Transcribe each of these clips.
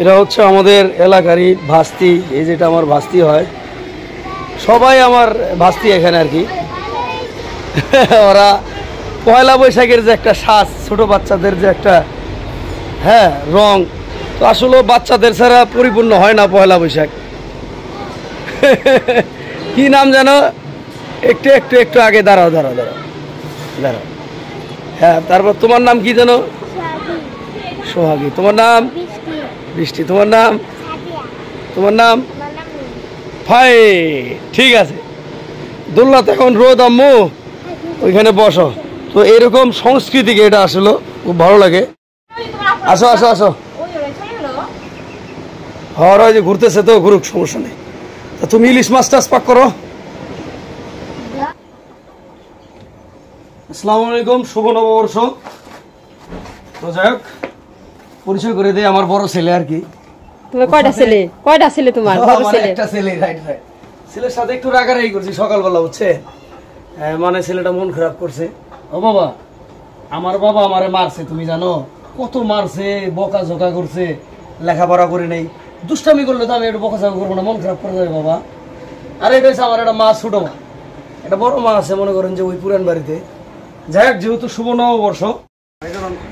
এরা হচ্ছে আমাদের এলাকারই ভাস্তি, এই যেটা আমার ভাস্তি হয়, সবাই আমার ভাস্তি এখানে আর কি। ওরা পয়লা বৈশাখের যে একটা সাজ, ছোট বাচ্চাদের যে একটা রং, তো আসলে বাচ্চাদের ছাড়া পরিপূর্ণ হয় না পয়লা বৈশাখ। কি নাম জানো? একটু একটু একটু আগে দাঁড়াও দাঁড়াও দাঁড়াও দাঁড়াও। হ্যাঁ, তারপর তোমার নাম কি জানো? সোহাগী। তোমার নাম? বৃষ্টি। তোমার নাম? তোমার নাম? ফাই। ঠিক আছে, দোলনাতে এখন রোদ, আম্মু ওইখানে বসো। তো এরকম সংস্কৃতিকে এটা আসলে খুব ভালো লাগে। আসো আসো আসো। হওয়ার যে ঘুরতেছে তো ঘুরুক, সমস্যা নেই। তা তুমি ইলিশ মাছ টাছ পাক করো। আসসালামু আলাইকুম, শুভ নববর্ষ। তো যাই হোক, পরিচয় করে দেই, আমার বড় ছেলে আর কি। তোমার কয়টা ছেলে? কয়টা ছেলে তোমার? বড় ছেলে? একটা ছেলে। Right right. ছেলের সাথে একটু রাগারাগি করছি সকালবেলা, বুঝছে? মানে ছেলেটা মন খারাপ করছে। ও বাবা, আমার বাবা আমারে মারছে, তুমি জানো? কত মারছে, বকা ঝোকা করছে, লেখাপড়া করে নেই। দুষ্টামি করলে তো আমি একটু বকা ঝোকা করবো না, মন খারাপ করে যাবে বাবা। আর এটা হচ্ছে আমার একটা মা, ছোট মা। একটা বড় মা আছে, মনে করেন যে ওই পুরান বাড়িতে। যাই হোক, যেহেতু শুভ নববর্ষ,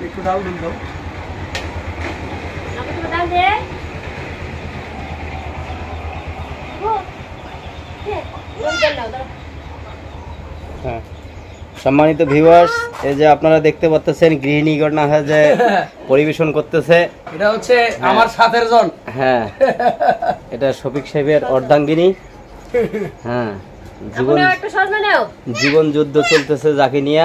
একটু ডাল দিন দাও। হ্যাঁ, সম্মানিত ভিউয়ার্স, এই যে আপনারা দেখতে পাচ্ছেন গৃহিণীগণ যে পরিবেশন করতেছে, এটা হচ্ছে আমার সাথের জন। হ্যাঁ, এটা শফিক সাহেবের অর্ধাঙ্গিনী। হ্যাঁ, জীবন যুদ্ধ চলতেছে যাকে নিয়ে,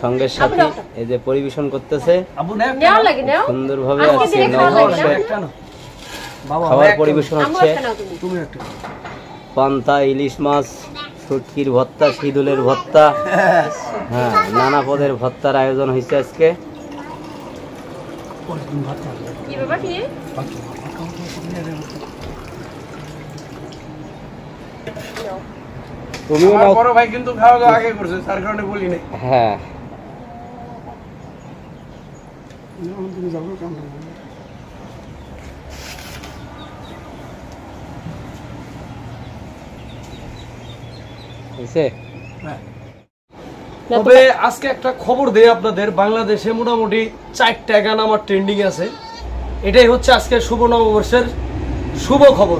সঙ্গের সাথে এই যে পরিবেশন করতেছে সুন্দরভাবে। খাবার পরিবেশন হচ্ছে পান্তা, ইলিশ মাছ, শুটকির ভর্তা, শীদুলের ভর্তা, হ্যাঁ, নানা পদের ভর্তার আয়োজন হয়েছে আজকে। তুমিও নাও। বড় ভাই কিন্তু খাওয়া দাওয়া আগে করছে, তার কারণে বলি নাই। হ্যাঁ, তবে আজকে একটা খবর দেই আপনাদের, বাংলাদেশে মোটামুটি 4টা গান আমার ট্রেন্ডিং আছে। এটাই হচ্ছে আজকে শুভ নববর্ষের শুভ খবর।